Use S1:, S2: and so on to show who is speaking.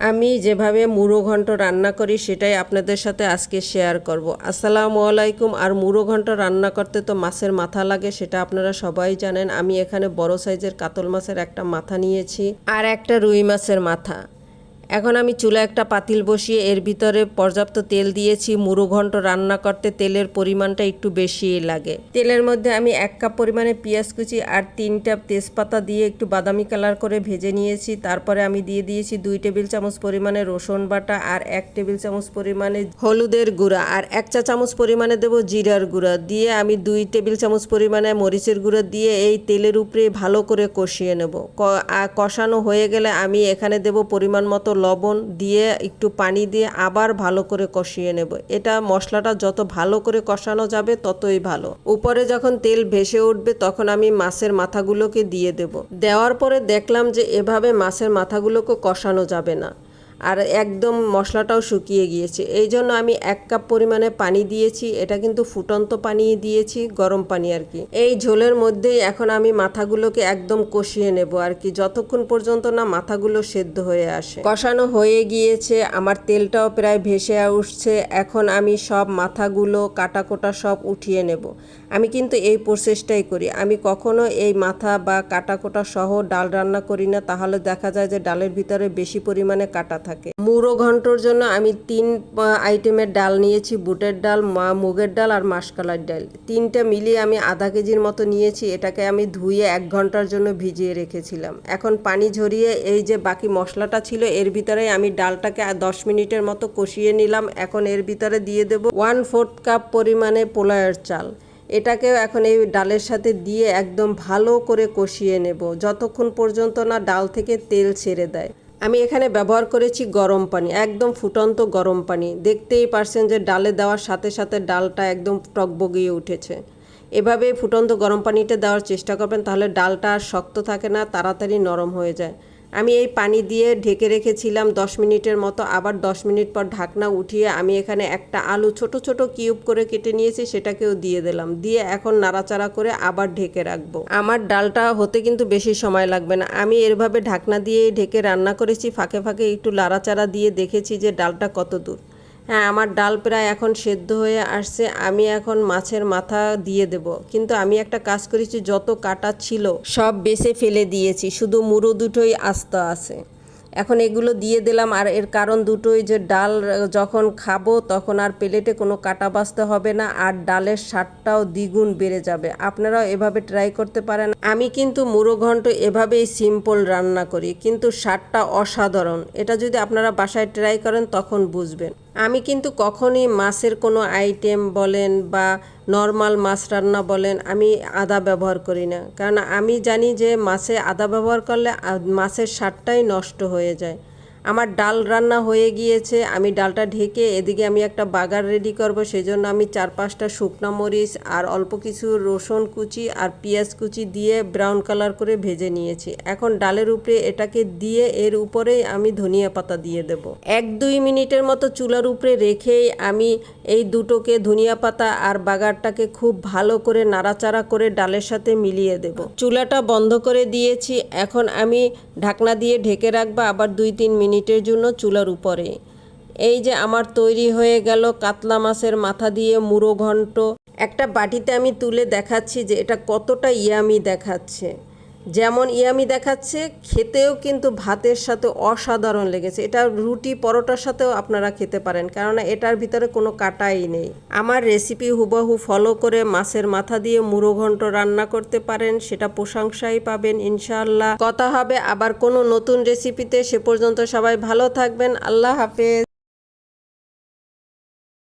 S1: আমি যেভাবে মুড়ো ঘন্ট রান্না করি সেটাই আপনাদের সাথে আজকে শেয়ার করব। আসসালামু আলাইকুম। আর মুড়ো ঘন্ট রান্না করতে তো মাছের মাথা লাগে, সেটা আপনারা সবাই জানেন। আমি এখানে বড় সাইজের কাতল মাছের একটা মাথা নিয়েছি আর একটা রুই মাছের মাথা। এখন আমি চুলা একটা পাতিল বসিয়ে এর ভিতরে পর্যাপ্ত তেল দিয়েছি। মুড়ো ঘন্ট রান্না করতে তেলের পরিমাণটা একটু বেশিই লাগে। তেলের মধ্যে আমি 1 কাপ পরিমাণে পেঁয়াজ কুচি আর 3টা তেজপাতা দিয়ে একটু বাদামি কালার করে ভেজে নিয়েছি। তারপরে আমি দিয়ে দিয়েছি 2 টেবিল চামচ পরিমাণে রসুন বাটা আর 1 টেবিল চামচ পরিমাণে হলুদের গুঁড়া আর 1 চা চামচ পরিমাণে দেব জিরার গুঁড়া। দিয়ে আমি 2 টেবিল চামচ পরিমাণে মরিচের গুঁড়া দিয়ে এই তেলের উপরে ভালো করে কষিয়ে নেব। কষানো হয়ে গেলে আমি এখানে দেব পরিমাণ মতো লবণ, দিয়ে একটু পানি দিয়ে আবার ভালো করে কষিয়ে নেব। এটা মশলাটা যত ভালো করে কষানো যাবে ততই ভালো। উপরে যখন তেল ভেসে উঠবে তখন আমি মাছের মাথাগুলোকে দিয়ে দেব। দেওয়ার পরে দেখলাম যে এভাবে মাছের মাথাগুলোকে কষানো যাবে না, আর একদম মশলাটাও শুকিয়ে গিয়েছে। এই জন্য আমি 1 কাপ পরিমাণে পানি দিয়েছি। এটা কিন্তু ফুটন্ত পানি দিয়েছি, গরম পানি আর কি। এই ঝোলের মধ্যেই এখন আমি মাথাগুলোকে একদম কষিয়ে নেব আর কি, যতক্ষণ পর্যন্ত না মাথাগুলো সেদ্ধ হয়ে আসে। কষানো হয়ে গিয়েছে, আমার তেলটাও প্রায় ভেসে উঠছে। এখন আমি সব মাথাগুলো কাটা কোটা সব উঠিয়ে নেব। আমি কিন্তু এই প্রসেসটাই করি। আমি কখনো এই মাথা বা কাটা কোটা সহ ডাল রান্না করি না, তাহলে দেখা যায় যে ডালের ভিতরে বেশি পরিমাণে কাটা থাকে। মুড়ো ঘন্টর জন্য আমি 3 আইটেমের ডাল নিয়েছি। বুটের ডাল, মুগের ডাল আর মাসকলাইর ডাল। 3টা মিলিয়ে আমি আধা কেজির মতো নিয়েছি। এটাকে আমি ধুয়ে 1 ঘন্টার জন্য ভিজিয়ে রেখেছিলাম। এখন পানি ঝরিয়ে এই যে বাকি মশলাটা ছিল এর ভিতরে আমি ডালটাকে 10 মিনিটের মতো কষিয়ে নিলাম। এখন এর ভিতরে দিয়ে দেব 1/4 কাপ পরিমাণে পোলাওয়ের চাল। এটাকেও এখন এই ডালের সাথে দিয়ে একদম ভালো করে কষিয়ে নেব, যতক্ষণ পর্যন্ত না ডাল থেকে তেল ছেড়ে দেয়। আমি এখানে ব্যবহার করেছি গরম পানি, একদম ফুটন্ত গরম পানি। দেখতেই পারছেন যে ডালে দেওয়ার সাথে সাথে ডালটা একদম টকবগিয়ে উঠেছে। এভাবে ফুটন্ত গরম পানিটা দেওয়ার চেষ্টা করবেন, তাহলে ডালটা আর শক্ত থাকে না, তাড়াতাড়ি নরম হয়ে যায়। আমি এই পানি দিয়ে ঢেকে রেখেছিলাম 10 মিনিটের মতো। আবার 10 মিনিট পর ঢাকনা উঠিয়ে আমি এখানে একটা আলু ছোট ছোট কিউব করে কেটে নিয়েছি, সেটাকেও দিয়ে দিলাম। দিয়ে এখন নাড়াচাড়া করে আবার ঢেকে রাখবো। আমার ডালটা হতে কিন্তু বেশি সময় লাগবে না। আমি এভাবে ঢাকনা দিয়ে ঢেকে রান্না করেছি, ফাঁকে ফাঁকে একটু নাড়াচাড়া দিয়ে দেখেছি যে ডালটা কত দূর। হ্যাঁ, আমার ডাল প্রায় এখন সেদ্ধ হয়ে আসছে। আমি এখন মাছের মাথা দিয়ে দেব। কিন্তু আমি একটা কাজ করেছি, যত কাটা ছিল সব বেছে ফেলে দিয়েছি, শুধু মুড়ো দুটোই আস্ত আছে। এখন এগুলো দিয়ে দিলাম। আর এর কারণ দুটোই, যে ডাল যখন খাবো তখন আর প্লেটে কোনো কাটা বাছতে হবে না, আর ডালের স্বাদটাও দ্বিগুণ বেড়ে যাবে। আপনারাও এভাবে ট্রাই করতে পারেন। আমি কিন্তু মুড়ো ঘন্ট এভাবেই সিম্পল রান্না করি, কিন্তু স্বাদটা অসাধারণ। এটা যদি আপনারা বাসায় ট্রাই করেন তখন বুঝবেন। আমি কিন্তু কখনই মাছের কোনো আইটেম বলেন বা নর্মাল মাছ রান্না বলেন, আমি আদা ব্যবহার করি না। কারণ আমি জানি যে মাছে আদা ব্যবহার করলে মাছের স্বাদটাই নষ্ট হয়ে যায়। আমার ডাল রান্না হয়ে গিয়েছে, আমি ডালটা ঢেকে এদিকে আমি একটা বাগার রেডি করব। সেই জন্য আমি 4-5টা শুকনো মরিচ আর অল্প কিছু রসুন কুচি আর পেঁয়াজ কুচি দিয়ে ব্রাউন কালার করে ভেজে নিয়েছি। এখন ডালের উপরে এটাকে দিয়ে এর উপরেই আমি ধনিয়া পাতা দিয়ে দেব। 1-2 মিনিটের মতো চুলার উপরে রেখেই আমি এই দুটোকে, ধনিয়া পাতা আর বাগারটাকে, খুব ভালো করে নাড়াচাড়া করে ডালের সাথে মিলিয়ে দেব। চুলাটা বন্ধ করে দিয়েছি। এখন আমি ঢাকনা দিয়ে ঢেকে রাখবো আবার 2-3 মিনিটের জন্য চুলার উপরে। এই যে আমার তৈরি হয়ে গেল কাতলা মাছের মাথা দিয়ে মুড়ো ঘন্ট। একটা বাটিতে আমি তুলে দেখাচ্ছি যে এটা কতটা ইয়ামি দেখাচ্ছে। যেমন ইয়ামি দেখাচ্ছে, খেতেও কিন্তু ভাতের সাথে অসাধারণ লেগেছে। এটা রুটি পরোটার সাথেও আপনারা খেতে পারেন, কেননা এটার ভিতরে কোনো কাটাই নেই। আমার রেসিপি হুবহু ফলো করে মাছের মাথা দিয়ে মুড়ো ঘন্ট রান্না করতে পারেন, সেটা প্রশংসাই পাবেন ইনশাআল্লাহ। কথা হবে আবার কোনো নতুন রেসিপিতে। সে পর্যন্ত সবাই ভালো থাকবেন। আল্লাহ হাফেজ।